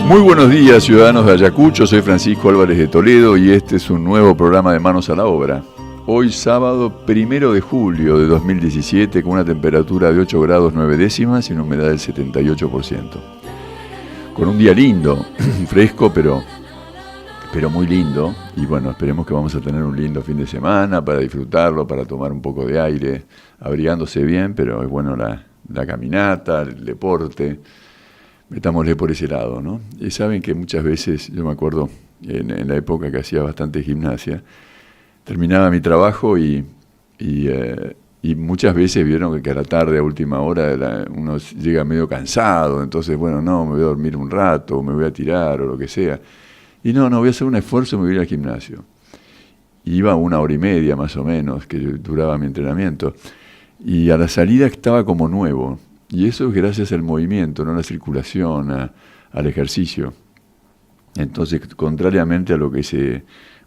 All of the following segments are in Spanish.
Muy buenos días, ciudadanos de Ayacucho, soy Francisco Álvarez de Toledo y este es un nuevo programa de Manos a la Obra. Hoy sábado 1 de julio de 2017 con una temperatura de 8 grados 9 décimas y una humedad del 78%. Con un día lindo, fresco pero muy lindo, y bueno, esperemos que vamos a tener un lindo fin de semana para disfrutarlo, para tomar un poco de aire, abrigándose bien, pero es bueno la caminata, el deporte. Metámosle por ese lado, ¿no? Y saben que muchas veces, yo me acuerdo en la época que hacía bastante gimnasia, terminaba mi trabajo y muchas veces vieron que a la tarde, a última hora, uno llega medio cansado, entonces, bueno, no, me voy a dormir un rato, me voy a tirar o lo que sea. Y no, voy a hacer un esfuerzo y me voy a ir al gimnasio. Y iba 1 hora y media más o menos, que duraba mi entrenamiento. Y a la salida estaba como nuevo. Y eso es gracias al movimiento, no a la circulación, al ejercicio. Entonces, contrariamente a lo que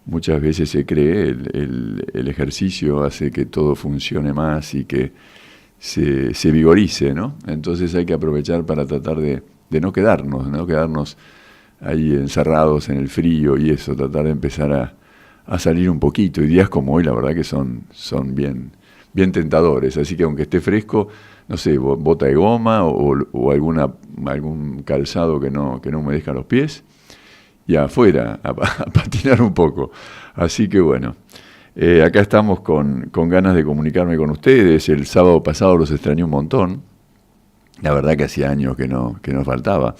muchas veces se cree, el ejercicio hace que todo funcione más y que se vigorice, ¿no? Entonces hay que aprovechar para tratar de no quedarnos ahí encerrados en el frío y eso, tratar de empezar a salir un poquito. Y días como hoy, la verdad que son bien tentadores. Así que aunque esté fresco, no sé, bota de goma o algún calzado que no humedezca los pies, y afuera, a patinar un poco. Así que bueno, acá estamos con ganas de comunicarme con ustedes. El sábado pasado los extrañé un montón. La verdad que hacía años que no faltaba.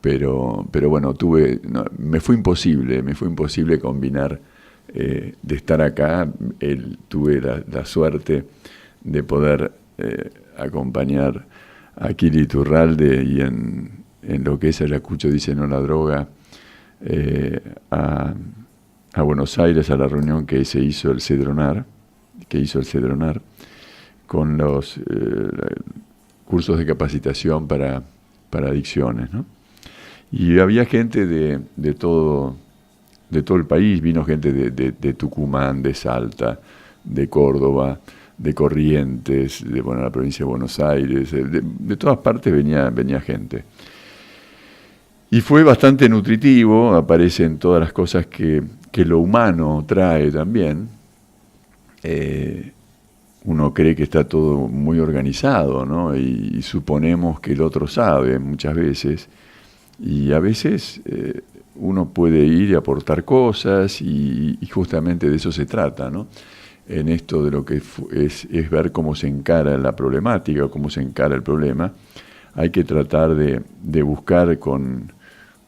Pero bueno, me fue imposible combinar de estar acá. Tuve la suerte de poder acompañar a Kili Iturralde y en lo que es Ayacucho dice no la droga, a Buenos Aires a la reunión que hizo el Cedronar, con los cursos de capacitación para adicciones, ¿no? Y había gente de todo el país, vino gente de Tucumán, de Salta, de Córdoba, de Corrientes, de la provincia de Buenos Aires, de todas partes venía gente. Y fue bastante nutritivo, aparecen todas las cosas que lo humano trae también. Uno cree que está todo muy organizado, ¿no? Y suponemos que el otro sabe muchas veces. Y a veces uno puede ir y aportar cosas y justamente de eso se trata, ¿no? En esto de lo que es ver cómo se encara la problemática o cómo se encara el problema, hay que tratar de buscar con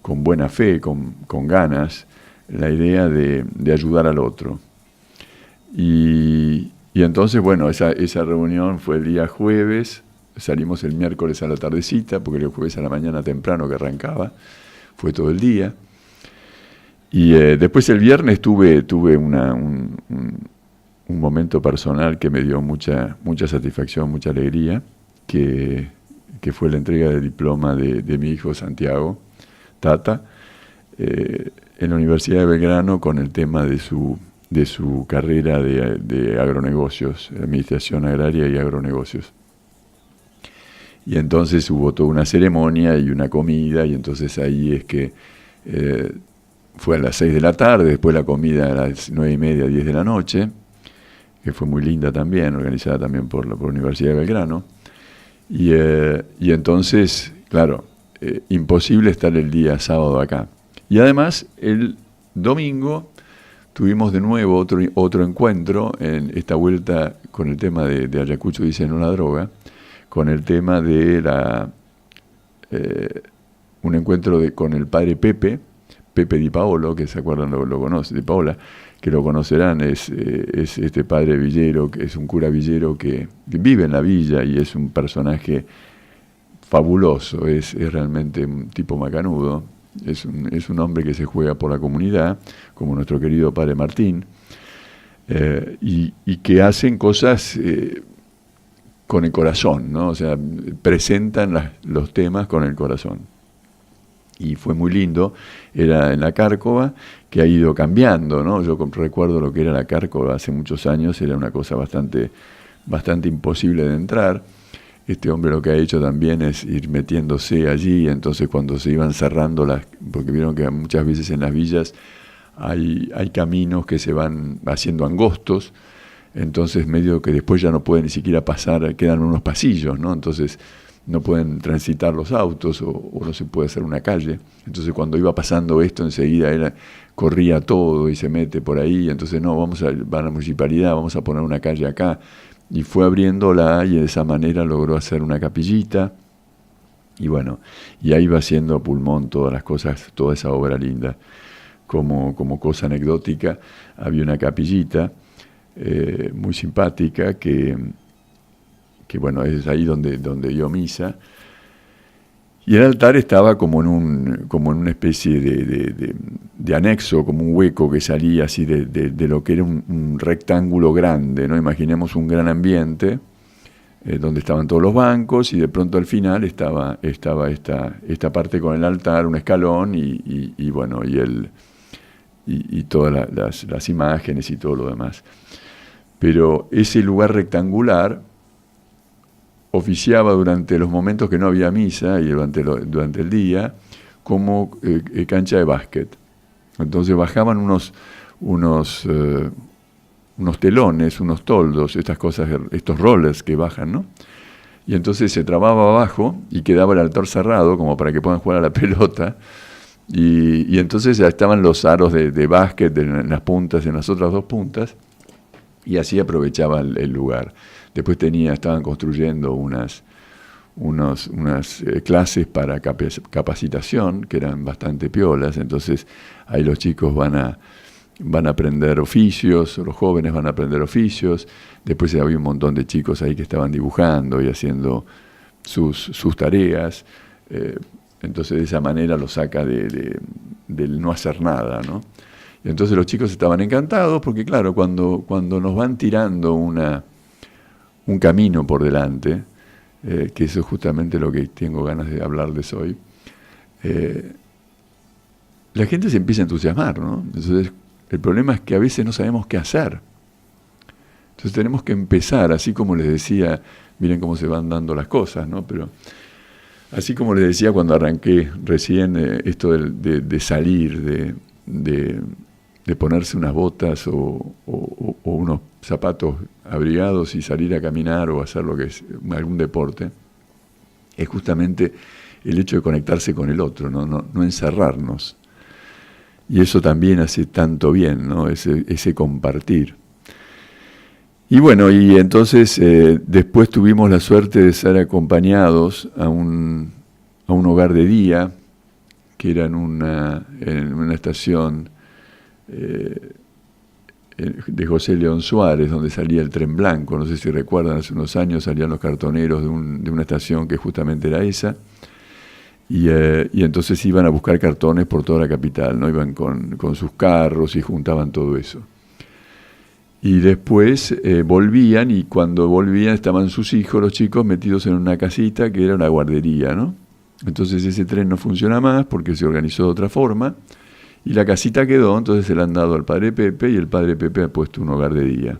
buena fe, con ganas, la idea de ayudar al otro. Y entonces, bueno, esa reunión fue el día jueves, salimos el miércoles a la tardecita, porque el jueves a la mañana temprano que arrancaba, fue todo el día. Y después el viernes tuve un momento personal que me dio mucha satisfacción, mucha alegría, que fue la entrega del diploma de mi hijo Santiago, Tata, en la Universidad de Belgrano con el tema de su carrera de agronegocios, Administración Agraria y Agronegocios. Y entonces hubo toda una ceremonia y una comida, y entonces ahí es que fue a las 6 de la tarde, después la comida a las 9:30, 10 de la noche, que fue muy linda también, organizada también por la Universidad de Belgrano. Y entonces, claro, imposible estar el día sábado acá. Y además, el domingo tuvimos de nuevo otro encuentro, en esta vuelta con el tema de Ayacucho dice no la droga, con el tema de un encuentro con el padre Pepe Di Paolo, que se acuerdan, lo conoce, Di Paola, que lo conocerán, es este padre villero, que es un cura villero que vive en la villa y es un personaje fabuloso, es realmente un tipo macanudo, es un hombre que se juega por la comunidad, como nuestro querido padre Martín, y que hacen cosas con el corazón, ¿no? O sea, presentan los temas con el corazón. Y fue muy lindo, era en la Cárcova, que ha ido cambiando, ¿no? Yo recuerdo lo que era la Cárcova hace muchos años, era una cosa bastante imposible de entrar. este hombre lo que ha hecho también es ir metiéndose allí, entonces cuando se iban cerrando porque vieron que muchas veces en las villas hay caminos que se van haciendo angostos, entonces medio que después ya no pueden ni siquiera pasar, quedan unos pasillos, ¿no? Entonces no pueden transitar los autos o no se puede hacer una calle. Entonces cuando iba pasando esto enseguida corría todo y se mete por ahí, entonces no, va a la municipalidad, vamos a poner una calle acá. Y fue abriéndola y de esa manera logró hacer una capillita. Y bueno, y ahí va haciendo a pulmón todas las cosas, toda esa obra linda. Como cosa anecdótica, había una capillita muy simpática que bueno, es ahí donde dio misa. Y el altar estaba como en una especie de anexo, como un hueco que salía así de lo que era un rectángulo grande, ¿no? Imaginemos un gran ambiente donde estaban todos los bancos y de pronto al final estaba esta parte con el altar, un escalón y bueno, y todas las imágenes y todo lo demás. Pero ese lugar rectangular oficiaba durante los momentos que no había misa y durante el día como cancha de básquet. Entonces bajaban unos telones, unos toldos, estas cosas, estos rollers que bajan, ¿no? Y entonces se trababa abajo y quedaba el altar cerrado como para que puedan jugar a la pelota. Y entonces ya estaban los aros de básquet en las puntas, en las otras dos puntas, y así aprovechaba el lugar. Después estaban construyendo unas clases para capacitación que eran bastante piolas, entonces ahí los chicos van a aprender oficios, los jóvenes van a aprender oficios, después había un montón de chicos ahí que estaban dibujando y haciendo sus tareas, entonces de esa manera lo saca del no hacer nada, ¿no? Y entonces los chicos estaban encantados porque claro, cuando nos van tirando un camino por delante, que eso es justamente lo que tengo ganas de hablarles hoy, la gente se empieza a entusiasmar, ¿no? Entonces, el problema es que a veces no sabemos qué hacer. Entonces tenemos que empezar, así como les decía, miren cómo se van dando las cosas, ¿no? Pero así como les decía cuando arranqué recién, esto de salir, de ponerse unas botas o unos zapatos abrigados y salir a caminar o hacer lo que es algún deporte, es justamente el hecho de conectarse con el otro, no encerrarnos. Y eso también hace tanto bien, ¿no? Ese compartir. Y bueno, y entonces después tuvimos la suerte de ser acompañados a un hogar de día, que era en una estación de José León Suárez, donde salía el tren blanco. No sé si recuerdan, hace unos años salían los cartoneros de una estación que justamente era esa, y entonces iban a buscar cartones por toda la capital, ¿no? Iban con sus carros y juntaban todo eso. Y después volvían, y cuando volvían estaban sus hijos, los chicos, metidos en una casita que era una guardería, ¿no? Entonces ese tren no funciona más porque se organizó de otra forma, y la casita quedó, entonces se la han dado al padre Pepe, y el padre Pepe ha puesto un hogar de día.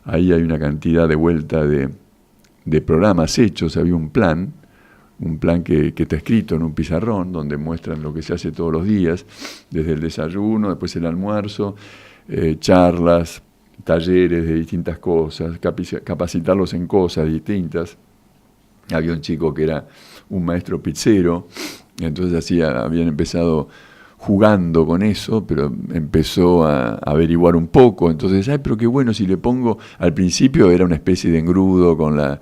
Ahí hay una cantidad de vuelta de programas hechos, había un plan que está escrito en un pizarrón, donde muestran lo que se hace todos los días, desde el desayuno, después el almuerzo, charlas, talleres de distintas cosas, capacitarlos en cosas distintas. Había un chico que era un maestro pizzero, entonces habían empezado jugando con eso, pero empezó a averiguar un poco, entonces, pero qué bueno si le pongo, al principio era una especie de engrudo con la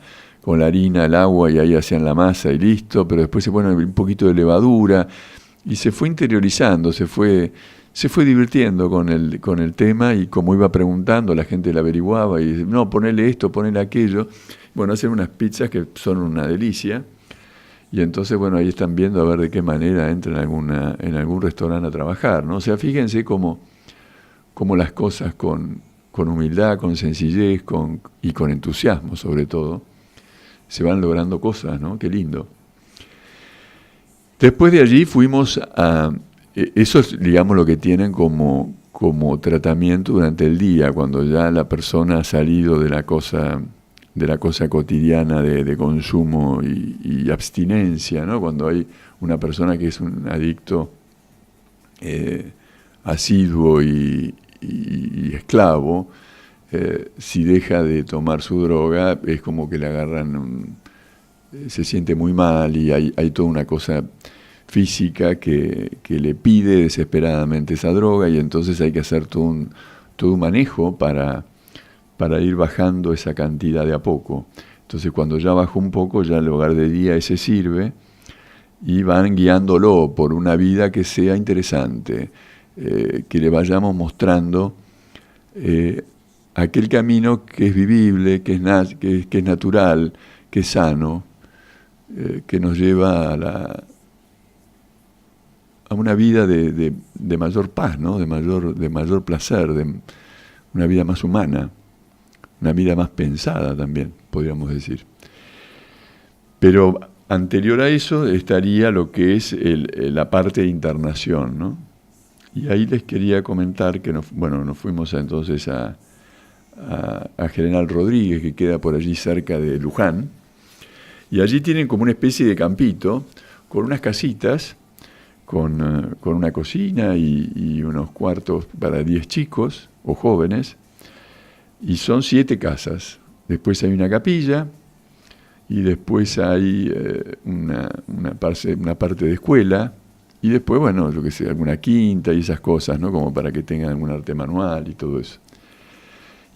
harina, el agua, y ahí hacían la masa y listo, pero después se pone un poquito de levadura, y se fue interiorizando, se fue divirtiendo con el tema, y como iba preguntando, la gente le averiguaba, y dice, no, ponele esto, ponele aquello. Bueno, hacen unas pizzas que son una delicia, y entonces, bueno, ahí están viendo a ver de qué manera entran en algún restaurante a trabajar, ¿no? O sea, fíjense cómo las cosas con humildad, con sencillez y con entusiasmo, sobre todo, se van logrando cosas, ¿no? Qué lindo. Después de allí fuimos eso es, digamos, lo que tienen como tratamiento durante el día, cuando ya la persona ha salido de la cosa la cosa cotidiana de consumo y abstinencia, ¿no? Cuando hay una persona que es un adicto asiduo y esclavo, si deja de tomar su droga, es como que le agarran, se siente muy mal y hay toda una cosa física que le pide desesperadamente esa droga, y entonces hay que hacer todo un manejo para ir bajando esa cantidad de a poco. Entonces cuando ya bajó un poco, ya el hogar de día ese sirve, y van guiándolo por una vida que sea interesante, que le vayamos mostrando aquel camino que es vivible, que es natural, que es sano, que nos lleva a una vida de mayor paz, ¿no? de mayor placer, de una vida más humana, una vida más pensada también, podríamos decir. Pero anterior a eso estaría lo que es la parte de internación, ¿no? Y ahí les quería comentar que nos fuimos entonces a General Rodríguez, que queda por allí cerca de Luján, y allí tienen como una especie de campito con unas casitas, con una cocina y unos cuartos para 10 chicos o jóvenes, y son 7 casas. Después hay una capilla, y después hay una parte de escuela, y después, bueno, yo que sé, alguna quinta y esas cosas, ¿no? Como para que tengan algún arte manual y todo eso.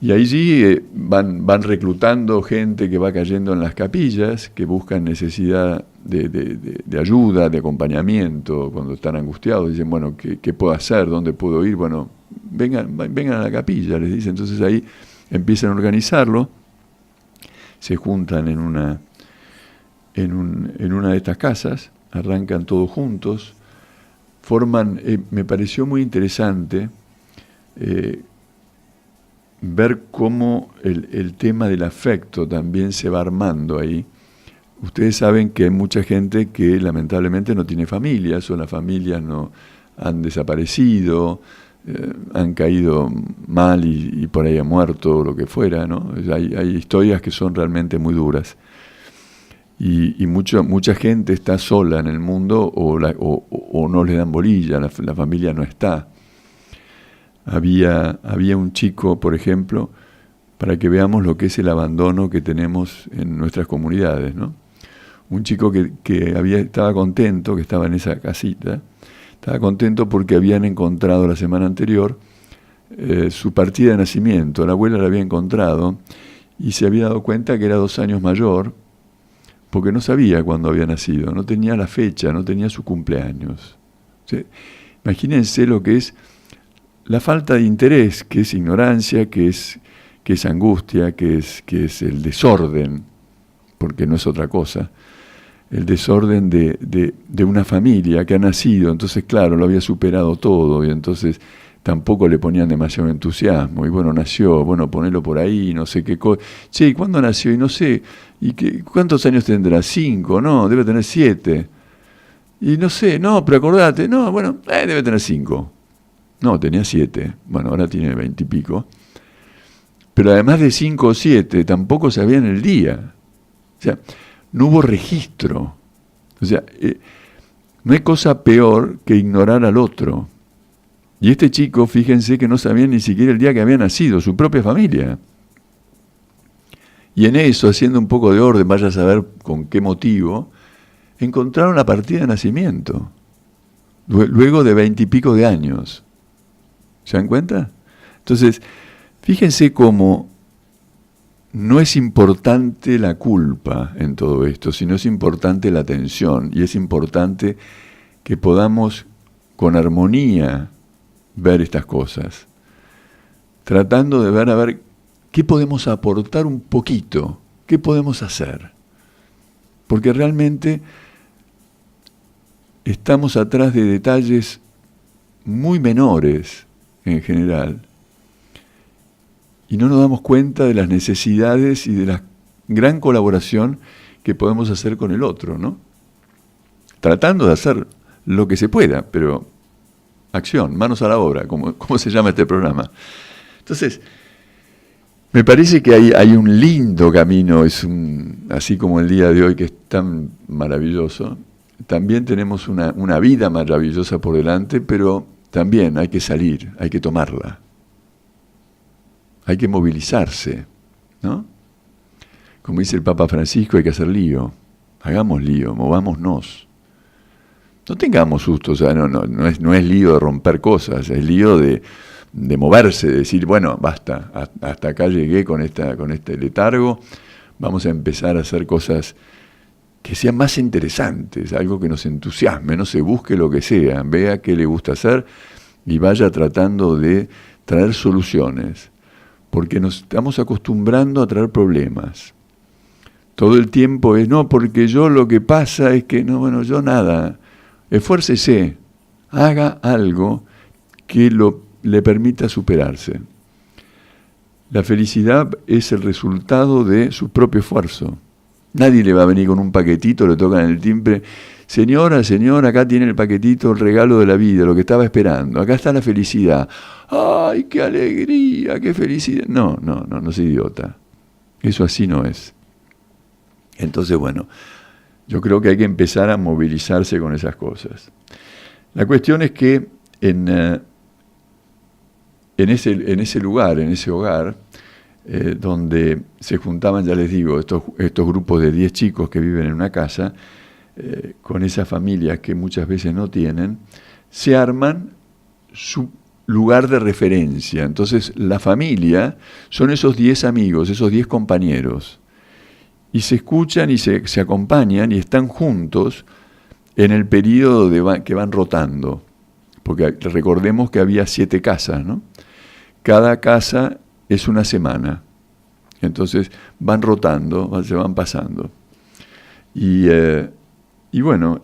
Y allí van reclutando gente que va cayendo en las capillas, que buscan necesidad de ayuda, de acompañamiento, cuando están angustiados. Dicen, bueno, ¿qué puedo hacer? ¿Dónde puedo ir? Bueno, vengan a la capilla, les dicen. Entonces ahí empiezan a organizarlo, se juntan en una de estas casas, arrancan todos juntos, forman, me pareció muy interesante ver cómo el tema del afecto también se va armando ahí. Ustedes saben que hay mucha gente que lamentablemente no tiene familias, o las familias no han desaparecido, han caído mal y por ahí han muerto, o lo que fuera, ¿no? Hay historias que son realmente muy duras. Y mucha gente está sola en el mundo, o no le dan bolilla, la familia no está. Había un chico, por ejemplo, para que veamos lo que es el abandono que tenemos en nuestras comunidades, ¿no? Un chico que estaba contento, que estaba en esa casita, estaba contento porque habían encontrado la semana anterior su partida de nacimiento. La abuela la había encontrado y se había dado cuenta que era 2 años mayor, porque no sabía cuándo había nacido, no tenía la fecha, no tenía su cumpleaños. ¿Sí? Imagínense lo que es la falta de interés, que es ignorancia, que es angustia, que es el desorden, porque no es otra cosa, el desorden de una familia que ha nacido. Entonces, claro, lo había superado todo, y entonces tampoco le ponían demasiado entusiasmo. Y bueno, nació, bueno, ponelo por ahí, no sé qué cosa. Che, ¿y cuándo nació? Y no sé, ¿cuántos años tendrá? 5, no, debe tener 7. Y no sé, no, pero acordate, no, bueno, debe tener 5. No, tenía 7, bueno, ahora tiene 20 y pico. Pero además de 5 o 7, tampoco sabían el día. O sea, no hubo registro. O sea, no hay cosa peor que ignorar al otro. Y este chico, fíjense que no sabía ni siquiera el día que había nacido, su propia familia. Y en eso, haciendo un poco de orden, vaya a saber con qué motivo, encontraron la partida de nacimiento, luego de 20 y pico de años. ¿Se dan cuenta? Entonces, fíjense cómo no es importante la culpa en todo esto, sino es importante la atención, y es importante que podamos con armonía ver estas cosas, tratando de ver a ver qué podemos aportar un poquito, qué podemos hacer, porque realmente estamos atrás de detalles muy menores en general, y no nos damos cuenta de las necesidades y de la gran colaboración que podemos hacer con el otro, ¿no? Tratando de hacer lo que se pueda, pero acción, manos a la obra, como se llama este programa. Entonces, Me parece que hay un lindo camino, así como el día de hoy que es tan maravilloso, también tenemos una vida maravillosa por delante, pero también hay que salir, hay que tomarla, hay que movilizarse, ¿no? Como dice el Papa Francisco, hay que hacer lío, hagamos lío, movámonos. No tengamos susto, o sea, no es lío de romper cosas, es lío de moverse, de decir, bueno, basta, hasta acá llegué con este letargo, vamos a empezar a hacer cosas que sean más interesantes, algo que nos entusiasme, no se busque lo que sea, vea qué le gusta hacer y vaya tratando de traer soluciones, porque nos estamos acostumbrando a traer problemas. Todo el tiempo es, no, porque yo lo que pasa es que, no, bueno, yo nada. Esfuércese, haga algo que le permita superarse. La felicidad es el resultado de su propio esfuerzo. Nadie le va a venir con un paquetito, le tocan el timbre, señora, acá tiene el paquetito, el regalo de la vida, lo que estaba esperando, acá está la felicidad. ¡Ay, qué alegría, qué felicidad! No es idiota. Eso así no es. Entonces, bueno, yo creo que hay que empezar a movilizarse con esas cosas. La cuestión es que en ese lugar, en ese hogar, donde se juntaban, ya les digo, estos grupos de 10 chicos que viven en una casa, con esas familias que muchas veces no tienen, se arman su lugar de referencia. Entonces, la familia son esos 10 amigos, esos 10 compañeros, y se escuchan y se acompañan y están juntos en el periodo que van rotando. Porque recordemos que había 7 casas, ¿no? Cada casa es una semana. Entonces van rotando, se van pasando. Y bueno,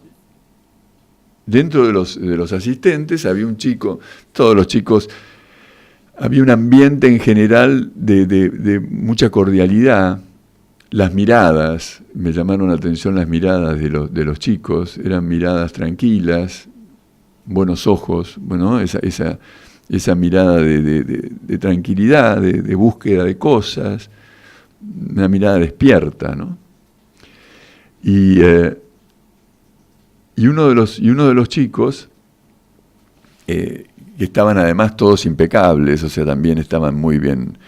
dentro de los asistentes había un chico, todos los chicos, había un ambiente en general de mucha cordialidad. Las miradas, me llamaron la atención las miradas de los chicos, eran miradas tranquilas, buenos ojos, bueno, esa mirada de tranquilidad, de búsqueda de cosas, una mirada despierta, ¿no? Y uno de los chicos, que estaban además todos impecables, o sea, también estaban muy bien,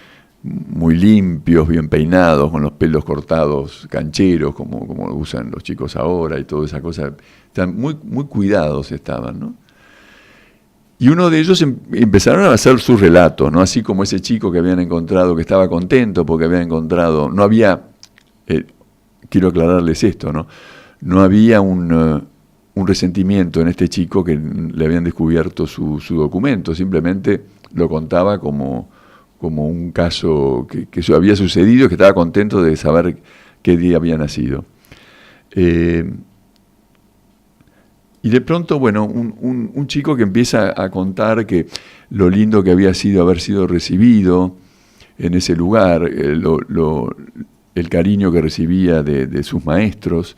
muy limpios, bien peinados, con los pelos cortados, cancheros, como lo usan los chicos ahora y toda esa cosa. Están muy, muy cuidados estaban, ¿no? Y uno de ellos empezaron a hacer su relato, ¿no? Así como ese chico que habían encontrado, que estaba contento porque había encontrado, no había, quiero aclararles esto, ¿no? No había un resentimiento en este chico que le habían descubierto su documento, simplemente lo contaba como un caso que eso había sucedido, que estaba contento de saber qué día había nacido. Y de pronto, bueno, un chico que empieza a contar que lo lindo que había sido haber sido recibido en ese lugar, el cariño que recibía de sus maestros,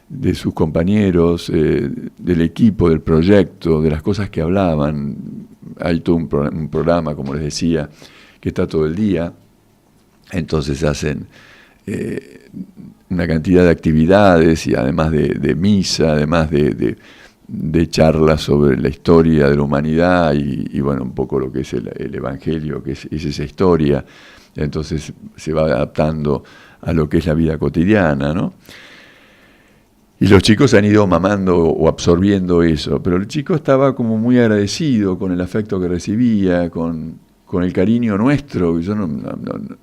de sus compañeros, del equipo, del proyecto, de las cosas que hablaban. Hay todo un programa, como les decía, que está todo el día, entonces hacen una cantidad de actividades y además de misa, además de charlas sobre la historia de la humanidad y bueno, un poco lo que es el Evangelio, que es esa historia, entonces se va adaptando a lo que es la vida cotidiana, ¿no? Y los chicos han ido mamando o absorbiendo eso, pero el chico estaba como muy agradecido con el afecto que recibía, con el cariño nuestro. Yo no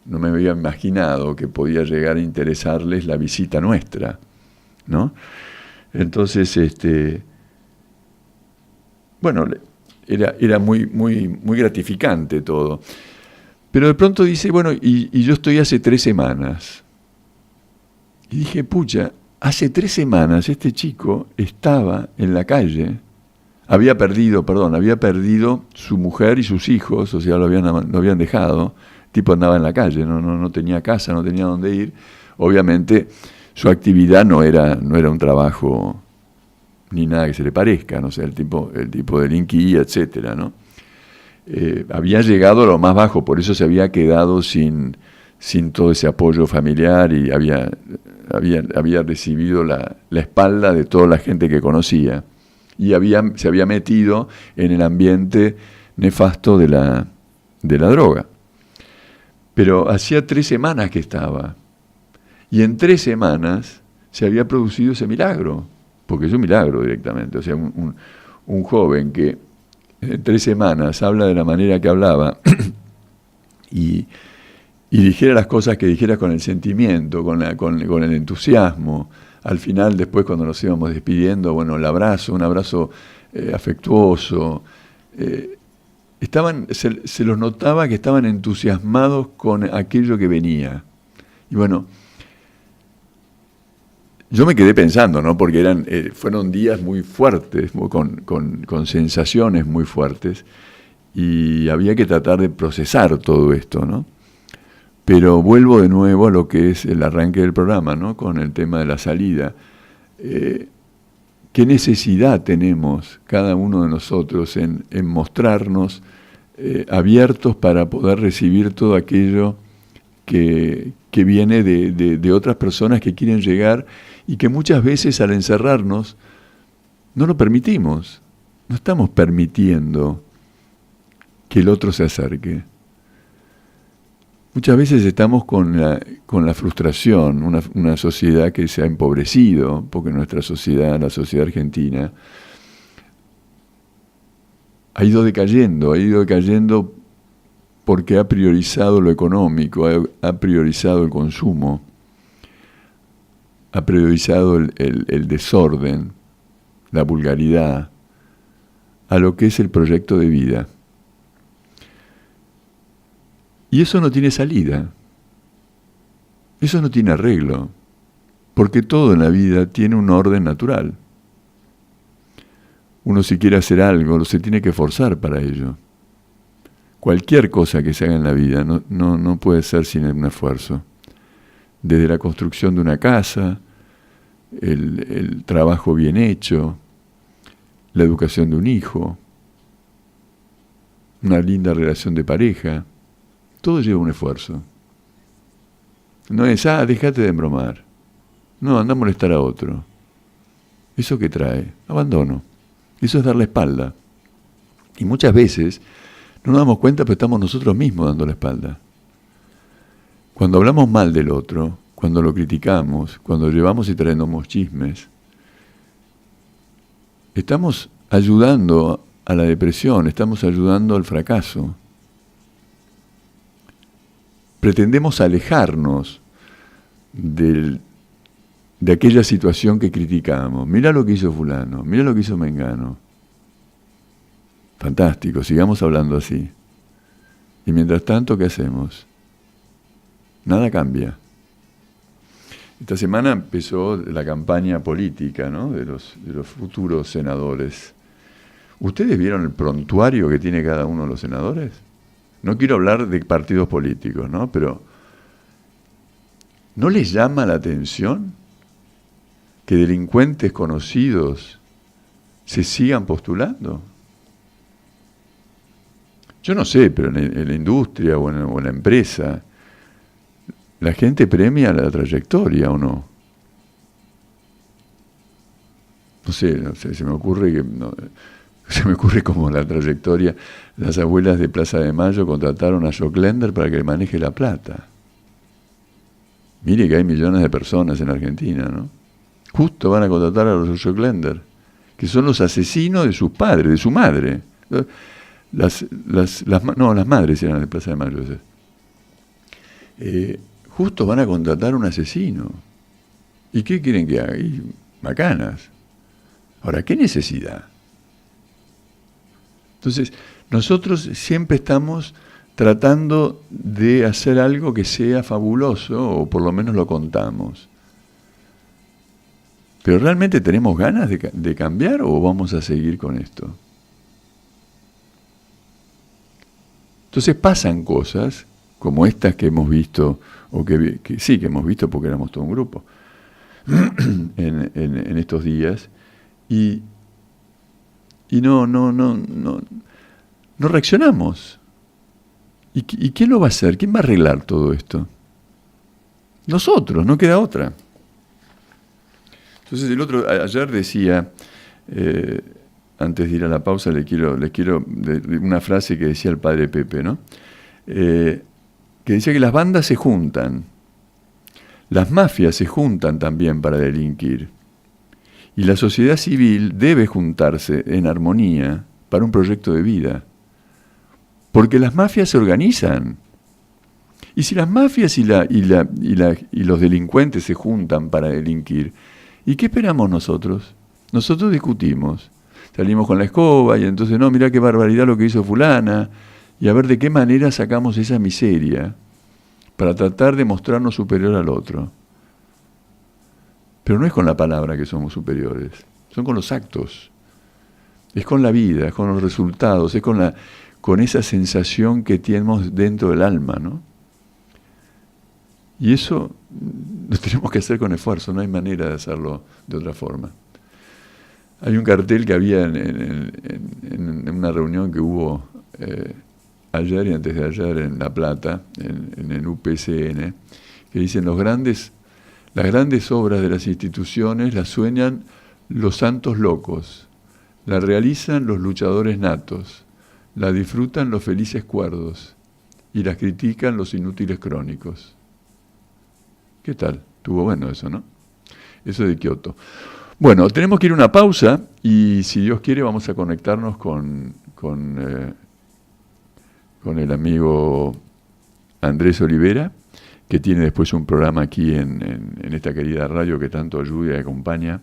me había imaginado que podía llegar a interesarles la visita nuestra, ¿no? Entonces, bueno, era muy, muy, muy gratificante todo. Pero de pronto dice, bueno, y yo estoy hace 3 semanas. Y dije, pucha, hace 3 semanas este chico estaba en la calle, había perdido su mujer y sus hijos, o sea, lo habían dejado, el tipo andaba en la calle, no tenía casa, no tenía dónde ir. Obviamente su actividad no era un trabajo ni nada que se le parezca, no sé, el tipo delinquía, etcétera, ¿no? Había llegado a lo más bajo, por eso se había quedado sin sin todo ese apoyo familiar y había recibido la espalda de toda la gente que conocía y se había metido en el ambiente nefasto de la droga. Pero hacía 3 semanas que estaba, y en 3 semanas se había producido ese milagro, porque es un milagro directamente. O sea, un joven que en 3 semanas habla de la manera que hablaba y dijera las cosas que dijera con el sentimiento, con el entusiasmo. Al final, después cuando nos íbamos despidiendo, bueno, un abrazo afectuoso. Se los notaba que estaban entusiasmados con aquello que venía. Y bueno, yo me quedé pensando, ¿no? Porque fueron días muy fuertes, con sensaciones muy fuertes, y había que tratar de procesar todo esto, ¿no? Pero vuelvo de nuevo a lo que es el arranque del programa, ¿no? Con el tema de la salida. ¿Qué necesidad tenemos cada uno de nosotros en mostrarnos abiertos para poder recibir todo aquello que viene de otras personas que quieren llegar y que muchas veces al encerrarnos no lo permitimos? No estamos permitiendo que el otro se acerque. Muchas veces estamos con la frustración, una sociedad que se ha empobrecido, porque nuestra sociedad, la sociedad argentina, ha ido decayendo porque ha priorizado lo económico, ha priorizado el consumo, ha priorizado el desorden, la vulgaridad, a lo que es el proyecto de vida. Y eso no tiene salida, eso no tiene arreglo, porque todo en la vida tiene un orden natural. Uno si quiere hacer algo, se tiene que esforzar para ello. Cualquier cosa que se haga en la vida no puede ser sin un esfuerzo. Desde la construcción de una casa, el trabajo bien hecho, la educación de un hijo, una linda relación de pareja. Todo lleva un esfuerzo. No es, déjate de embromar. No, anda a molestar a otro. ¿Eso qué trae? Abandono. Eso es dar la espalda. Y muchas veces no nos damos cuenta, pero estamos nosotros mismos dando la espalda. Cuando hablamos mal del otro, cuando lo criticamos, cuando llevamos y traemos chismes, estamos ayudando a la depresión, estamos ayudando al fracaso. Pretendemos alejarnos de aquella situación que criticamos. Mira lo que hizo fulano, mira lo que hizo mengano. Fantástico, sigamos hablando así. Y mientras tanto, ¿qué hacemos? Nada cambia. Esta semana empezó la campaña política, ¿no? de los futuros senadores. ¿Ustedes vieron el prontuario que tiene cada uno de los senadores? No quiero hablar de partidos políticos, ¿no? Pero ¿no les llama la atención que delincuentes conocidos se sigan postulando? Yo no sé, pero en la industria o en la empresa, la gente premia la trayectoria, ¿o no? No sé, se me ocurre que... Se me ocurre como la trayectoria. Las abuelas de Plaza de Mayo contrataron a Jock Lender para que maneje la plata. Mire que hay millones de personas en Argentina, ¿no? Justo van a contratar a los Jock Lender, que son los asesinos de sus padres, de su madre. Las madres eran de Plaza de Mayo. Justo van a contratar a un asesino. ¿Y qué quieren que haga? Y macanas. Ahora, ¿qué necesidad? Entonces, nosotros siempre estamos tratando de hacer algo que sea fabuloso, o por lo menos lo contamos. ¿Pero realmente tenemos ganas de cambiar o vamos a seguir con esto? Entonces pasan cosas como estas que hemos visto, o que sí que hemos visto porque éramos todo un grupo, en estos días, y no reaccionamos. ¿Y quién lo va a hacer? ¿Quién va a arreglar todo esto? Nosotros, no queda otra. Entonces ayer decía, antes de ir a la pausa, les quiero una frase que decía el padre Pepe, ¿no? Que decía que las bandas se juntan, las mafias se juntan también para delinquir, y la sociedad civil debe juntarse en armonía para un proyecto de vida, porque las mafias se organizan. Y si las mafias y los delincuentes se juntan para delinquir, ¿y qué esperamos nosotros? Nosotros discutimos, salimos con la escoba y entonces, no, mirá qué barbaridad lo que hizo fulana, y a ver de qué manera sacamos esa miseria para tratar de mostrarnos superior al otro. Pero no es con la palabra que somos superiores, son con los actos, es con la vida, es con los resultados, es con esa sensación que tenemos dentro del alma, ¿no? Y eso lo tenemos que hacer con esfuerzo, no hay manera de hacerlo de otra forma. Hay un cartel que había en una reunión que hubo ayer y antes de ayer en La Plata, en el UPCN, que dicen las grandes obras de las instituciones las sueñan los santos locos, la realizan los luchadores natos, la disfrutan los felices cuerdos y las critican los inútiles crónicos. ¿Qué tal? Estuvo bueno eso, ¿no? Eso de Kioto. Bueno, tenemos que ir a una pausa y si Dios quiere vamos a conectarnos con el amigo Andrés Olivera, que tiene después un programa aquí en esta querida radio que tanto ayuda y acompaña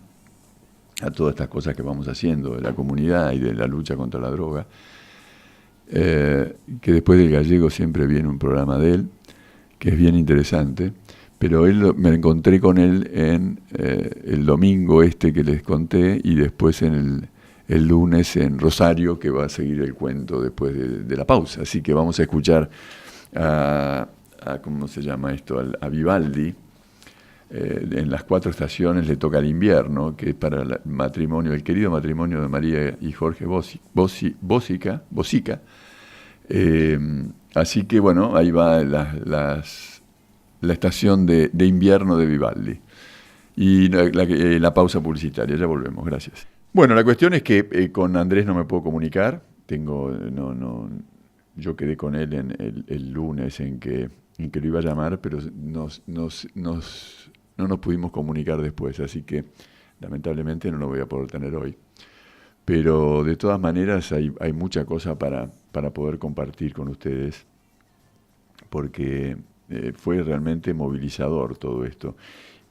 a todas estas cosas que vamos haciendo de la comunidad y de la lucha contra la droga. Que después del Gallego siempre viene un programa de él, que es bien interesante. Pero me encontré con él en el domingo que les conté y después el lunes en Rosario, que va a seguir el cuento después de la pausa. Así que vamos a escuchar a ¿cómo se llama esto? A Vivaldi. En las 4 estaciones le toca el invierno, que es para el matrimonio, el querido matrimonio de María y Jorge Bosica. Así que bueno, ahí va la estación de invierno de Vivaldi. Y la pausa publicitaria, ya volvemos, gracias. Bueno, la cuestión es que con Andrés no me puedo comunicar. Yo quedé con él el lunes en que lo iba a llamar, pero no nos pudimos comunicar después, así que lamentablemente no lo voy a poder tener hoy. Pero de todas maneras hay mucha cosa para poder compartir con ustedes, porque fue realmente movilizador todo esto.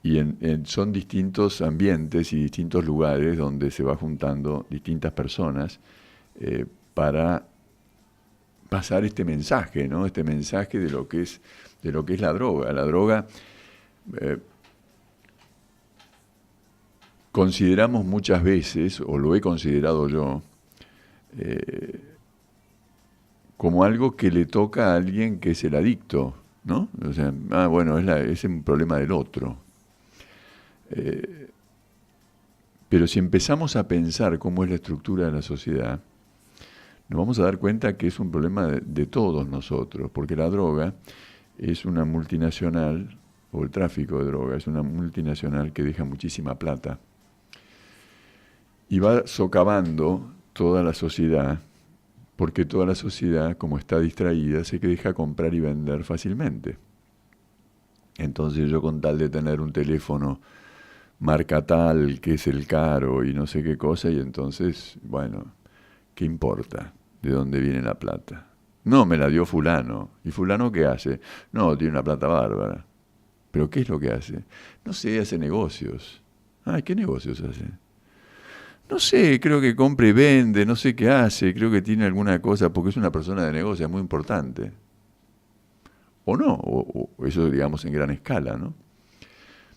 Y son distintos ambientes y distintos lugares donde se va juntando distintas personas para pasar este mensaje, ¿no? Este mensaje de lo que es la droga. La droga consideramos muchas veces, o lo he considerado yo, como algo que le toca a alguien que es el adicto, ¿no? O sea, bueno, es un problema del otro. Pero si empezamos a pensar cómo es la estructura de la sociedad, nos vamos a dar cuenta que es un problema de todos nosotros, porque la droga es una multinacional, o el tráfico de droga es una multinacional que deja muchísima plata y va socavando toda la sociedad, porque toda la sociedad, como está distraída, se deja comprar y vender fácilmente. Entonces yo, con tal de tener un teléfono marca tal, que es el caro y no sé qué cosa, y entonces, bueno, ¿qué importa de dónde viene la plata? No, me la dio fulano. ¿Y fulano qué hace? No, tiene una plata bárbara. ¿Pero qué es lo que hace? No sé, hace negocios. ¿Qué negocios hace? No sé, creo que compra y vende, no sé qué hace, creo que tiene alguna cosa, porque es una persona de negocio, es muy importante. O no, o eso digamos en gran escala, ¿no?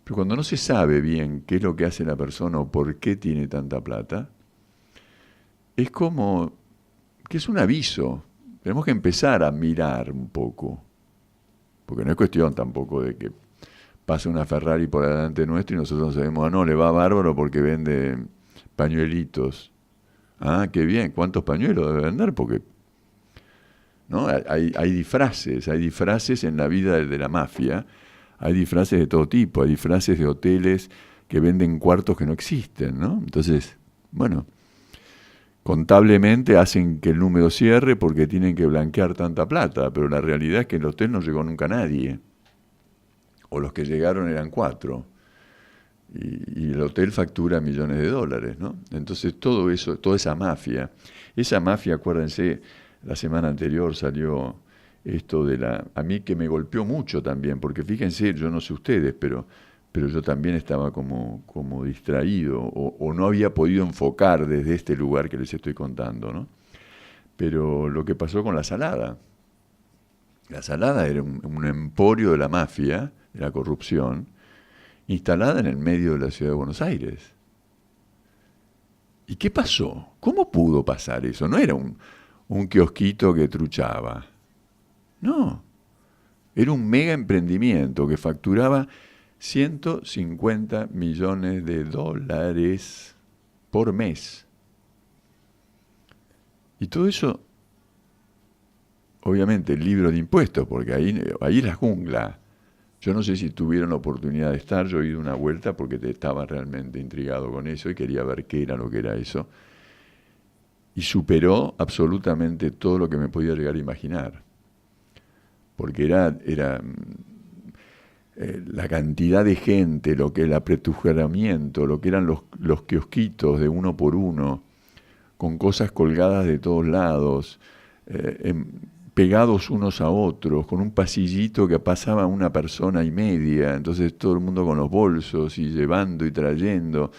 Pero cuando no se sabe bien qué es lo que hace la persona o por qué tiene tanta plata, es como que es un aviso. Tenemos que empezar a mirar un poco, porque no es cuestión tampoco de que pase una Ferrari por delante nuestro y nosotros sabemos, no, le va bárbaro porque vende pañuelitos. Qué bien, ¿cuántos pañuelos debe vender? Porque ¿no? Hay disfraces en la vida de la mafia, hay disfraces de todo tipo, hay disfraces de hoteles que venden cuartos que no existen, ¿no? Entonces, bueno, contablemente hacen que el número cierre porque tienen que blanquear tanta plata, pero la realidad es que el hotel no llegó nunca nadie, o los que llegaron eran 4, y el hotel factura millones de dólares, ¿no? Entonces todo eso, toda esa mafia, acuérdense, la semana anterior salió esto de a mí que me golpeó mucho también, porque fíjense, yo no sé ustedes, pero yo también estaba como distraído, o no había podido enfocar desde este lugar que les estoy contando, ¿no? Pero lo que pasó con la Salada era un emporio de la mafia, de la corrupción, instalada en el medio de la ciudad de Buenos Aires. ¿Y qué pasó? ¿Cómo pudo pasar eso? No era un kiosquito que truchaba. No, era un mega emprendimiento que facturaba 150 millones de dólares por mes. Y todo eso, obviamente, el libro de impuestos, porque ahí es la jungla. Yo no sé si tuvieron la oportunidad de estar, yo he ido una vuelta porque estaba realmente intrigado con eso y quería ver qué era lo que era eso. Y superó absolutamente todo lo que me podía llegar a imaginar. Porque era la cantidad de gente, lo que el apretujaramiento, lo que eran los kiosquitos de uno por uno, con cosas colgadas de todos lados, pegados unos a otros, con un pasillito que pasaba una persona y media, entonces todo el mundo con los bolsos y llevando y trayendo.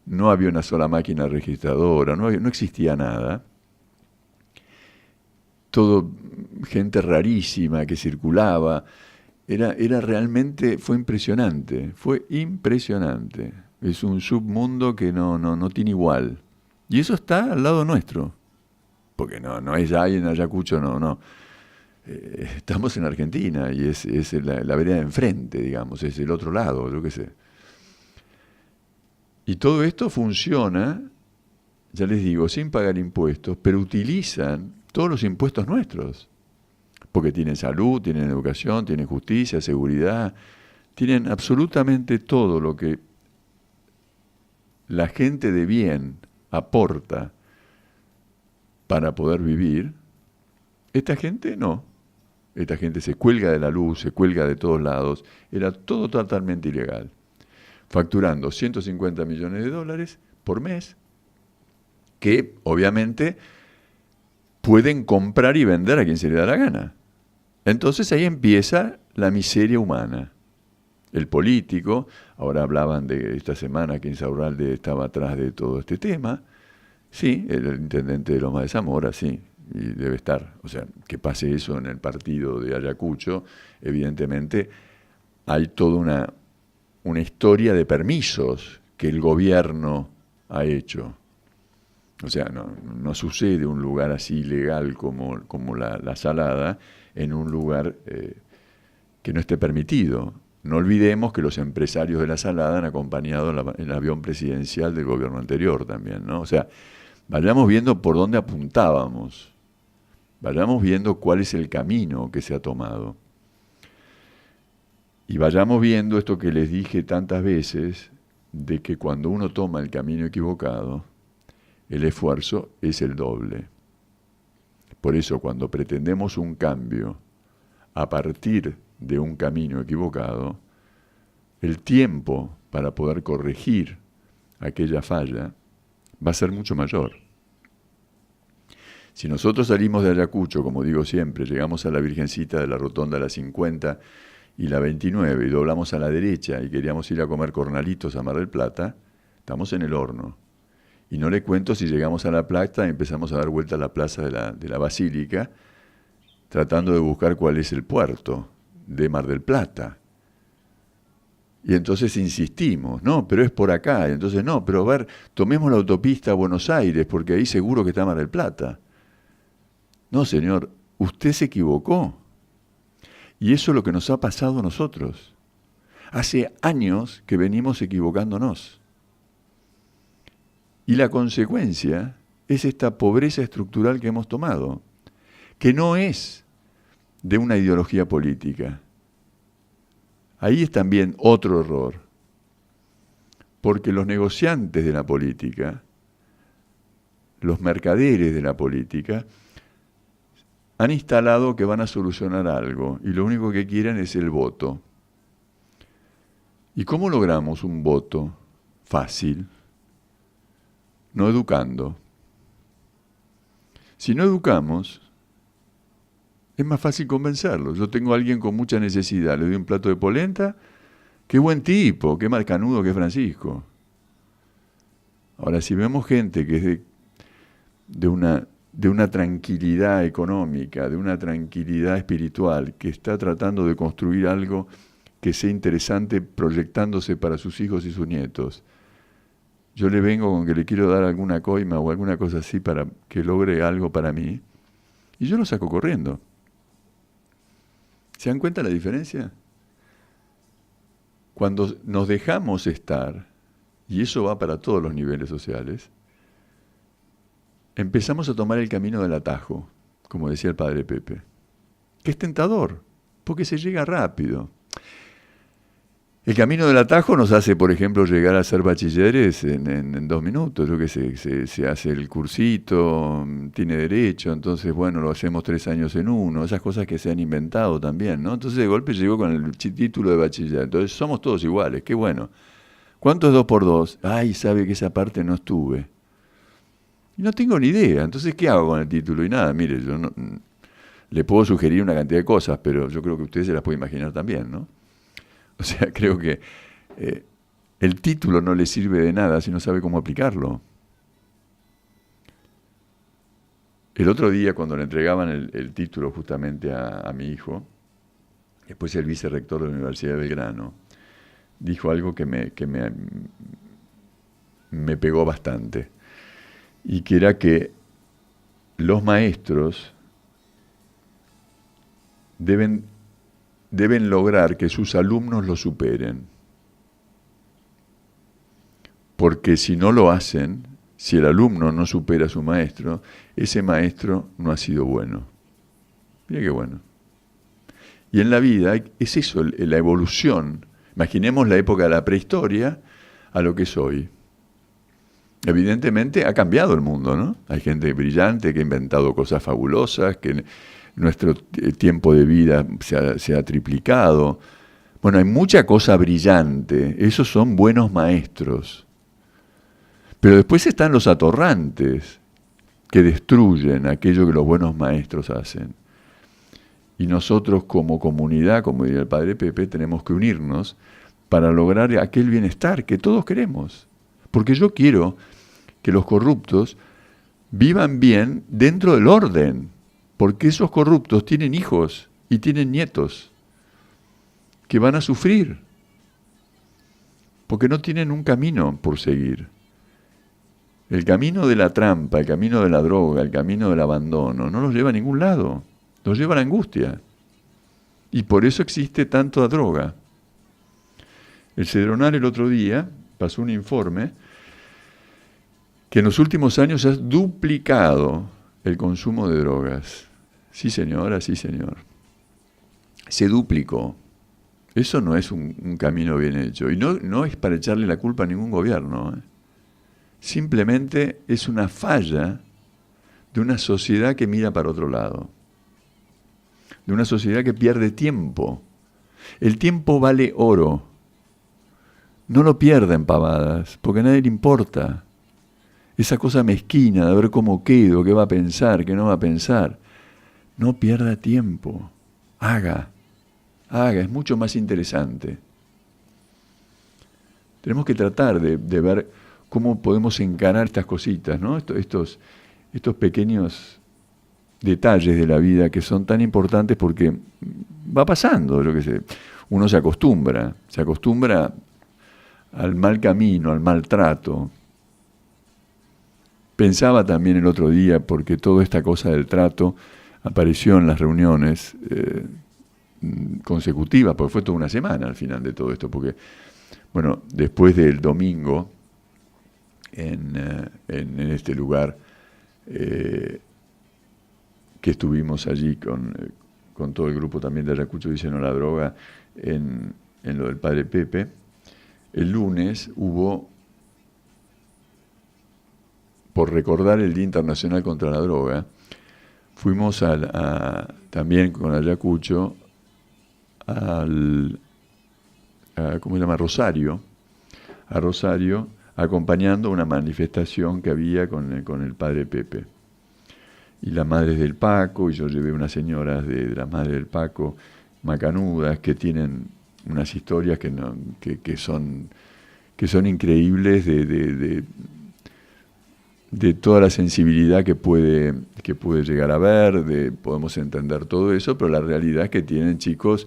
No había una sola máquina registradora, no existía nada. Todo gente rarísima que circulaba. Era realmente, fue impresionante. Es un submundo que no tiene igual. Y eso está al lado nuestro. Porque no es ahí en Ayacucho, no. Estamos en Argentina y es la vereda de enfrente, digamos, es el otro lado, yo qué sé. Y todo esto funciona, ya les digo, sin pagar impuestos, pero utilizan todos los impuestos nuestros. Porque tienen salud, tienen educación, tienen justicia, seguridad, tienen absolutamente todo lo que la gente de bien aporta para poder vivir. Esta gente no. Esta gente se cuelga de la luz, se cuelga de todos lados. Era todo totalmente ilegal. Facturando 150 millones de dólares por mes, que obviamente pueden comprar y vender a quien se le da la gana. Entonces ahí empieza la miseria humana. El político, ahora hablaban de esta semana que Insaurralde estaba atrás de todo este tema. Sí, el intendente de Loma de Zamora, sí, y debe estar. O sea, que pase eso en el partido de Ayacucho, evidentemente hay toda una historia de permisos que el gobierno ha hecho. O sea, no sucede un lugar así ilegal como la Salada en un lugar que no esté permitido. No olvidemos que los empresarios de la Salada han acompañado el avión presidencial del gobierno anterior también, ¿no? O sea, vayamos viendo por dónde apuntábamos, vayamos viendo cuál es el camino que se ha tomado. Y vayamos viendo esto que les dije tantas veces, de que cuando uno toma el camino equivocado, el esfuerzo es el doble. Por eso, cuando pretendemos un cambio a partir de un camino equivocado, el tiempo para poder corregir aquella falla va a ser mucho mayor. Si nosotros salimos de Ayacucho, como digo siempre, llegamos a la Virgencita de la Rotonda a las 50 y la 29 y doblamos a la derecha y queríamos ir a comer cornalitos a Mar del Plata, estamos en el horno. Y no le cuento si llegamos a La Plata y empezamos a dar vuelta a la plaza de la Basílica, tratando de buscar cuál es el puerto de Mar del Plata. Y entonces insistimos, no, pero es por acá. Y entonces, no, pero a ver, tomemos la autopista a Buenos Aires, porque ahí seguro que está Mar del Plata. No, señor, usted se equivocó. Y eso es lo que nos ha pasado a nosotros. Hace años que venimos equivocándonos. Y la consecuencia es esta pobreza estructural que hemos tomado, que no es de una ideología política. Ahí es también otro error, porque los negociantes de la política, los mercaderes de la política, han instalado que van a solucionar algo y lo único que quieren es el voto. ¿Y cómo logramos un voto fácil? No educando. Si no educamos, es más fácil convencerlos. Yo tengo a alguien con mucha necesidad, le doy un plato de polenta, qué buen tipo, qué malcanudo que es Francisco. Ahora, si vemos gente que es de una tranquilidad económica, de una tranquilidad espiritual, que está tratando de construir algo que sea interesante proyectándose para sus hijos y sus nietos, yo le vengo con que le quiero dar alguna coima o alguna cosa así para que logre algo para mí, y yo lo saco corriendo. ¿Se dan cuenta la diferencia? Cuando nos dejamos estar, y eso va para todos los niveles sociales, empezamos a tomar el camino del atajo, como decía el padre Pepe, que es tentador, porque se llega rápido. El camino del atajo nos hace, por ejemplo, llegar a ser bachilleres en 2 minutos. Yo qué sé, se hace el cursito, tiene derecho, entonces, bueno, lo hacemos 3 años en uno. Esas cosas que se han inventado también, ¿no? Entonces, de golpe llegó con el título de bachiller. Entonces, somos todos iguales, qué bueno. ¿Cuánto es 2 por 2? Ay, sabe que esa parte no estuve. Y no tengo ni idea. Entonces, ¿qué hago con el título? Y nada, mire, yo no, le puedo sugerir una cantidad de cosas, pero yo creo que ustedes se las pueden imaginar también, ¿no? O sea, creo que el título no le sirve de nada si no sabe cómo aplicarlo. El otro día, cuando le entregaban el título justamente a mi hijo, después el vicerrector de la Universidad de Belgrano, dijo algo que me pegó bastante, y que era que los maestros deben lograr que sus alumnos lo superen. Porque si no lo hacen, si el alumno no supera a su maestro, ese maestro no ha sido bueno. Mira qué bueno. Y en la vida es eso, la evolución. Imaginemos la época de la prehistoria a lo que es hoy. Evidentemente ha cambiado el mundo, ¿no? Hay gente brillante que ha inventado cosas fabulosas, que nuestro tiempo de vida se ha triplicado. Bueno, hay mucha cosa brillante. Esos son buenos maestros. Pero después están los atorrantes, que destruyen aquello que los buenos maestros hacen. Y nosotros como comunidad, como diría el padre Pepe, tenemos que unirnos para lograr aquel bienestar que todos queremos. Porque yo quiero que los corruptos vivan bien dentro del orden. Porque esos corruptos tienen hijos y tienen nietos que van a sufrir, porque no tienen un camino por seguir. El camino de la trampa, el camino de la droga, el camino del abandono, no los lleva a ningún lado, los lleva a la angustia. Y por eso existe tanta droga. El Cedronal el otro día pasó un informe que en los últimos años ha duplicado el consumo de drogas. Sí, señora, sí, señor. Se duplicó. Eso no es un camino bien hecho. Y no es para echarle la culpa a ningún gobierno. Simplemente es una falla de una sociedad que mira para otro lado. De una sociedad que pierde tiempo. El tiempo vale oro. No lo pierda en pavadas, porque a nadie le importa. Esa cosa mezquina de ver cómo quedo, qué va a pensar, qué no va a pensar. No pierda tiempo. Haga, es mucho más interesante. Tenemos que tratar de ver cómo podemos encarar estas cositas, ¿no? Estos pequeños detalles de la vida que son tan importantes porque va pasando, yo qué sé. Uno se acostumbra al mal camino, al maltrato. Pensaba también el otro día, porque toda esta cosa del trato apareció en las reuniones consecutivas, porque fue toda una semana al final de todo esto, porque, bueno, después del domingo, en este lugar, que estuvimos allí con todo el grupo también de Ayacucho Dice No a la Droga, en en lo del padre Pepe, el lunes hubo, por recordar el Día Internacional contra la Droga, fuimos también con Ayacucho ¿cómo se llama? A Rosario, acompañando una manifestación que había con el padre Pepe. Y las madres del Paco, y yo llevé unas señoras de las madres del Paco, macanudas, que tienen unas historias que son increíbles de toda la sensibilidad que puede llegar a ver, podemos entender todo eso, pero la realidad es que tienen chicos,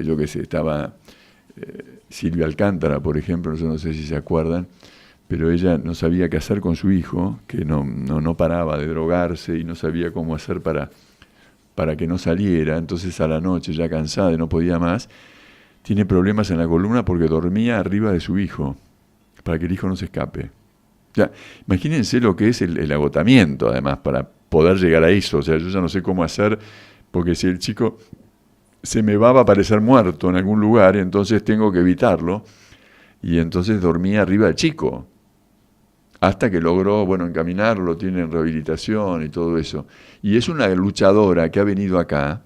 yo qué sé, estaba Silvia Alcántara, por ejemplo, yo no sé si se acuerdan, pero ella no sabía qué hacer con su hijo, que no paraba de drogarse y no sabía cómo hacer para que no saliera, entonces a la noche, ya cansada y no podía más, tiene problemas en la columna porque dormía arriba de su hijo, para que el hijo no se escape. O sea, imagínense lo que es el agotamiento, además, para poder llegar a eso. O sea, yo ya no sé cómo hacer, porque si el chico se me va a aparecer muerto en algún lugar, entonces tengo que evitarlo. Y entonces dormía arriba del chico, hasta que logró, encaminarlo, tiene rehabilitación y todo eso. Y es una luchadora que ha venido acá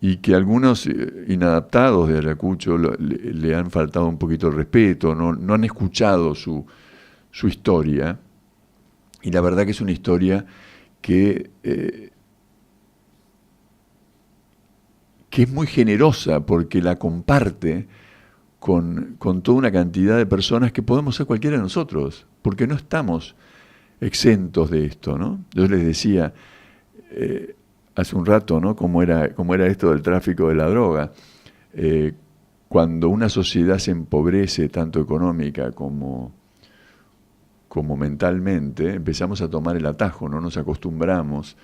y que algunos inadaptados de Ayacucho le han faltado un poquito el respeto, no han escuchado su historia, y la verdad que es una historia que es muy generosa porque la comparte con toda una cantidad de personas que podemos ser cualquiera de nosotros, porque no estamos exentos de esto, ¿no? Yo les decía hace un rato, ¿no?, cómo era esto del tráfico de la droga. Cuando una sociedad se empobrece tanto económica como mentalmente, empezamos a tomar el atajo, no nos acostumbramos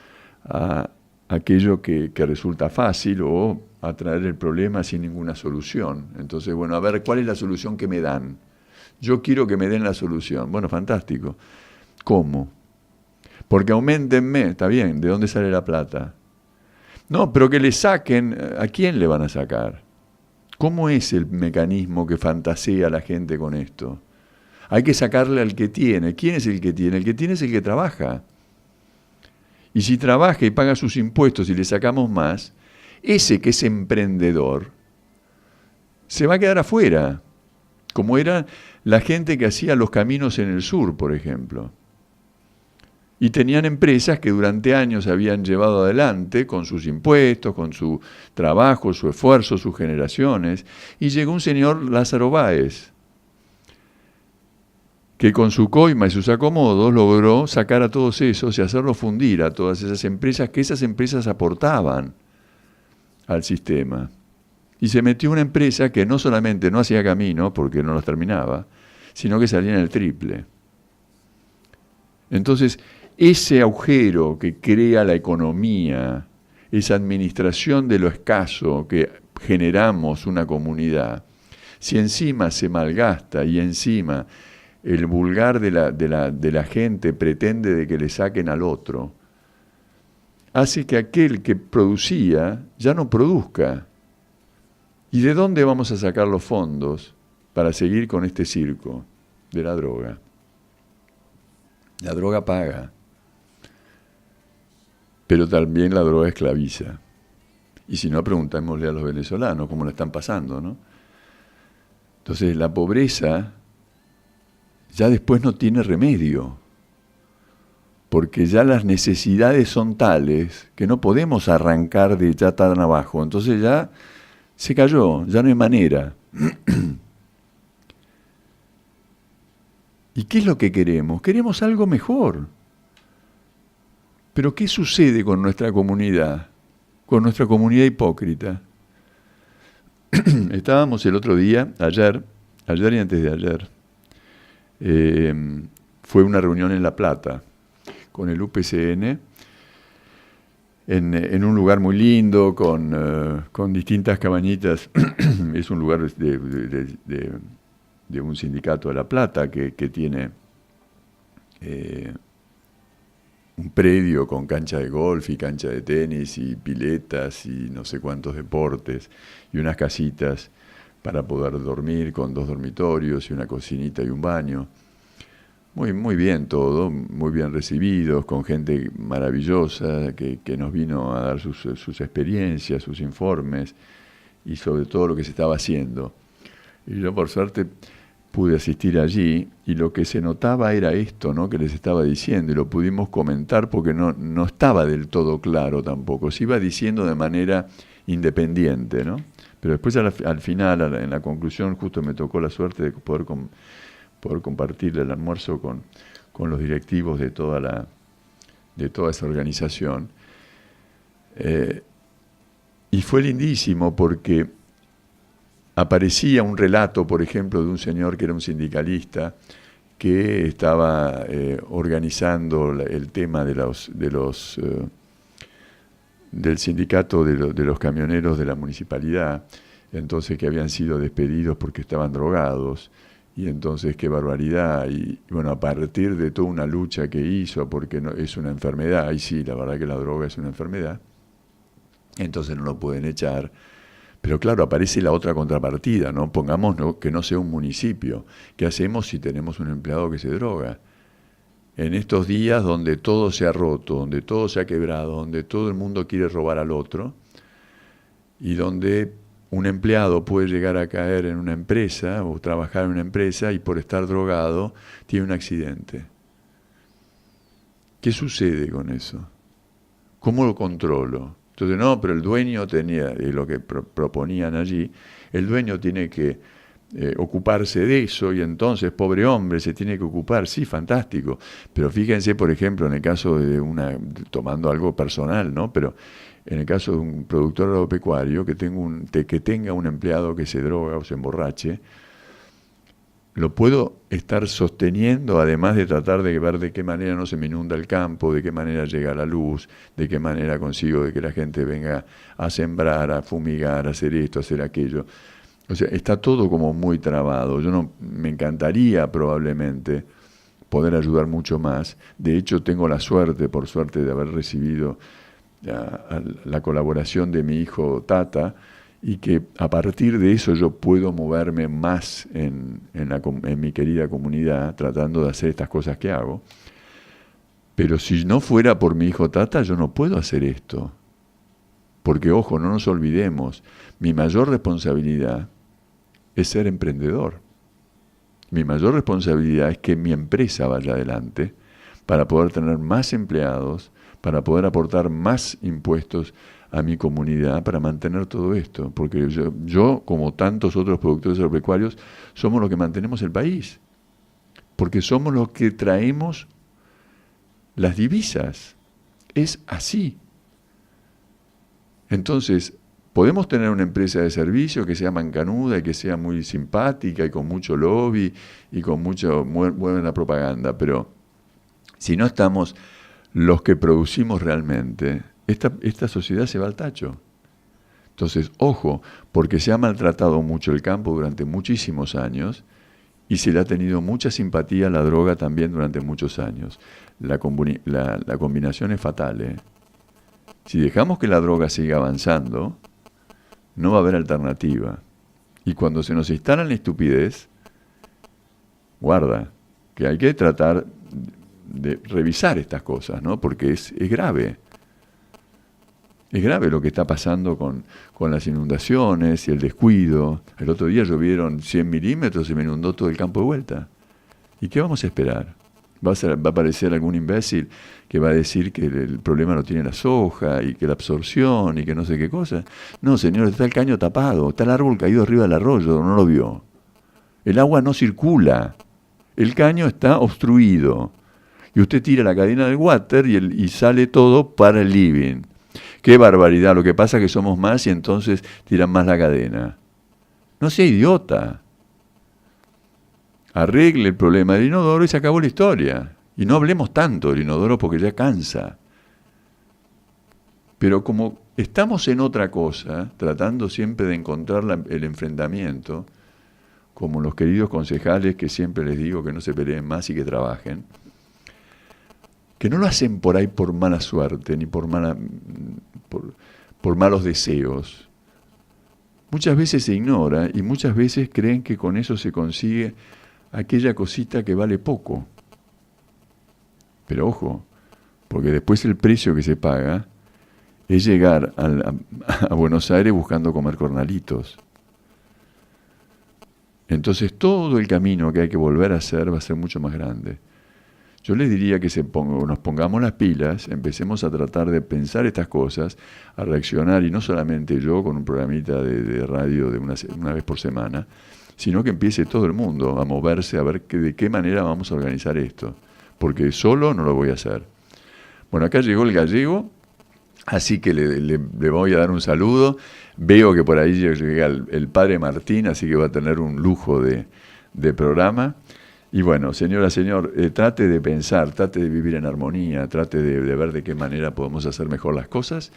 a aquello que resulta fácil o a traer el problema sin ninguna solución. Entonces, a ver, ¿cuál es la solución que me dan? Yo quiero que me den la solución. Bueno, fantástico. ¿Cómo? Porque auméntenme, está bien, ¿de dónde sale la plata? No, pero que le saquen, ¿a quién le van a sacar? ¿Cómo es el mecanismo que fantasea la gente con esto? Hay que sacarle al que tiene. ¿Quién es el que tiene? El que tiene es el que trabaja. Y si trabaja y paga sus impuestos y le sacamos más, ese que es emprendedor se va a quedar afuera, como era la gente que hacía los caminos en el sur, por ejemplo. Y tenían empresas que durante años habían llevado adelante con sus impuestos, con su trabajo, su esfuerzo, sus generaciones. Y llegó un señor, Lázaro Báez, que con su coima y sus acomodos logró sacar a todos esos y hacerlos fundir a todas esas empresas que esas empresas aportaban al sistema. Y se metió una empresa que no solamente no hacía camino, porque no los terminaba, sino que salía en el triple. Entonces, ese agujero que crea la economía, esa administración de lo escaso que generamos una comunidad, si encima se malgasta y encima el vulgar de la gente pretende de que le saquen al otro, hace que aquel que producía ya no produzca. ¿Y de dónde vamos a sacar los fondos para seguir con este circo de la droga? La droga paga, pero también la droga esclaviza. Y si no, preguntémosle a los venezolanos cómo lo están pasando, ¿no? Entonces, la pobreza ya después no tiene remedio, porque ya las necesidades son tales que no podemos arrancar de ya tan abajo. Entonces ya se cayó, ya no hay manera. ¿Y qué es lo que queremos? Queremos algo mejor. Pero ¿qué sucede con nuestra comunidad hipócrita? Estábamos el otro día, ayer y antes de ayer, fue una reunión en La Plata con el UPCN, en un lugar muy lindo, con distintas cabañitas. Es un lugar de un sindicato de La Plata que tiene un predio con cancha de golf y cancha de tenis y piletas y no sé cuántos deportes y unas casitas para poder dormir, con 2 dormitorios y una cocinita y un baño. Muy, muy bien todo, muy bien recibidos, con gente maravillosa que nos vino a dar sus experiencias, sus informes y sobre todo lo que se estaba haciendo. Y yo por suerte pude asistir allí y lo que se notaba era esto, ¿no?, que les estaba diciendo, y lo pudimos comentar porque no estaba del todo claro tampoco, se iba diciendo de manera independiente, ¿no? Pero después al final, en la conclusión, justo me tocó la suerte de poder compartir el almuerzo con los directivos de toda esa organización. Y fue lindísimo porque aparecía un relato, por ejemplo, de un señor que era un sindicalista que estaba organizando el tema del sindicato de los camioneros de la municipalidad, entonces que habían sido despedidos porque estaban drogados. Y entonces qué barbaridad, y bueno, a partir de toda una lucha que hizo, porque es una enfermedad, y sí, la verdad que la droga es una enfermedad, entonces no lo pueden echar. Pero claro, aparece la otra contrapartida, ¿no? Pongamos que no sea un municipio. ¿Qué hacemos si tenemos un empleado que se droga? En estos días donde todo se ha roto, donde todo se ha quebrado, donde todo el mundo quiere robar al otro, y donde un empleado puede llegar a caer en una empresa o trabajar en una empresa y por estar drogado tiene un accidente. ¿Qué sucede con eso? ¿Cómo lo controlo? Entonces, no, pero el dueño tenía, y lo que proponían allí, el dueño tiene que ocuparse de eso y entonces, pobre hombre, se tiene que ocupar. Sí, fantástico. Pero fíjense, por ejemplo, en el caso tomando algo personal, ¿no? Pero en el caso de un productor agropecuario que tenga un empleado que se droga o se emborrache, lo puedo estar sosteniendo, además de tratar de ver de qué manera no se me inunda el campo, de qué manera llega la luz, de qué manera consigo de que la gente venga a sembrar, a fumigar, a hacer esto, a hacer aquello. O sea, está todo como muy trabado. Me encantaría probablemente poder ayudar mucho más. De hecho, tengo la suerte, por suerte, de haber recibido la colaboración de mi hijo Tata, y que a partir de eso yo puedo moverme más en mi querida comunidad, tratando de hacer estas cosas que hago. Pero si no fuera por mi hijo Tata, yo no puedo hacer esto. Porque, ojo, no nos olvidemos, mi mayor responsabilidad es ser emprendedor. Mi mayor responsabilidad es que mi empresa vaya adelante para poder tener más empleados, para poder aportar más impuestos a mi comunidad, para mantener todo esto. Porque yo, como tantos otros productores agropecuarios, somos los que mantenemos el país. Porque somos los que traemos las divisas. Es así. Entonces, podemos tener una empresa de servicio que sea mancanuda y que sea muy simpática y con mucho lobby y con buena propaganda, pero si no estamos los que producimos realmente, esta sociedad se va al tacho. Entonces, ojo, porque se ha maltratado mucho el campo durante muchísimos años y se le ha tenido mucha simpatía a la droga también durante muchos años. La combinación es fatal, ¿eh? Si dejamos que la droga siga avanzando, no va a haber alternativa. Y cuando se nos instala la estupidez, guarda, que hay que tratar de revisar estas cosas, ¿no? Porque es grave. Es grave lo que está pasando con las inundaciones y el descuido. El otro día llovieron 100 milímetros y me inundó todo el campo de vuelta. ¿Y qué vamos a esperar? Va a aparecer algún imbécil que va a decir que el problema lo tiene la soja y que la absorción y que no sé qué cosa. No, señor, está el caño tapado, está el árbol caído arriba del arroyo, no lo vio. El agua no circula, el caño está obstruido. Y usted tira la cadena del water y sale todo para el living. ¡Qué barbaridad! Lo que pasa es que somos más y entonces tiran más la cadena. No sea idiota. Arregle el problema del inodoro y se acabó la historia. Y no hablemos tanto del inodoro porque ya cansa. Pero como estamos en otra cosa, tratando siempre de encontrar el enfrentamiento, como los queridos concejales que siempre les digo que no se peleen más y que trabajen, que no lo hacen por ahí por mala suerte, ni por malos deseos. muchas veces se ignora y muchas veces creen que con eso se consigue aquella cosita que vale poco. Pero ojo, porque después el precio que se paga es llegar a Buenos Aires buscando comer cornalitos. Entonces todo el camino que hay que volver a hacer va a ser mucho más grande. Yo les diría que nos pongamos las pilas, empecemos a tratar de pensar estas cosas, a reaccionar, y no solamente yo con un programita de radio de una vez por semana, sino que empiece todo el mundo a moverse, a ver de qué manera vamos a organizar esto, porque solo no lo voy a hacer. Bueno, acá llegó el gallego, así que le voy a dar un saludo. Veo que por ahí llega el padre Martín, así que va a tener un lujo de programa. Y bueno, señora, señor, trate de pensar, trate de vivir en armonía, trate de ver de qué manera podemos hacer mejor las cosas.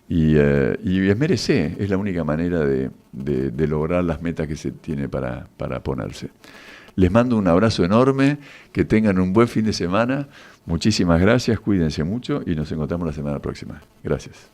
Y esmerece, es la única manera de lograr las metas que se tiene para ponerse. Les mando un abrazo enorme, que tengan un buen fin de semana. Muchísimas gracias, cuídense mucho y nos encontramos la semana próxima. Gracias.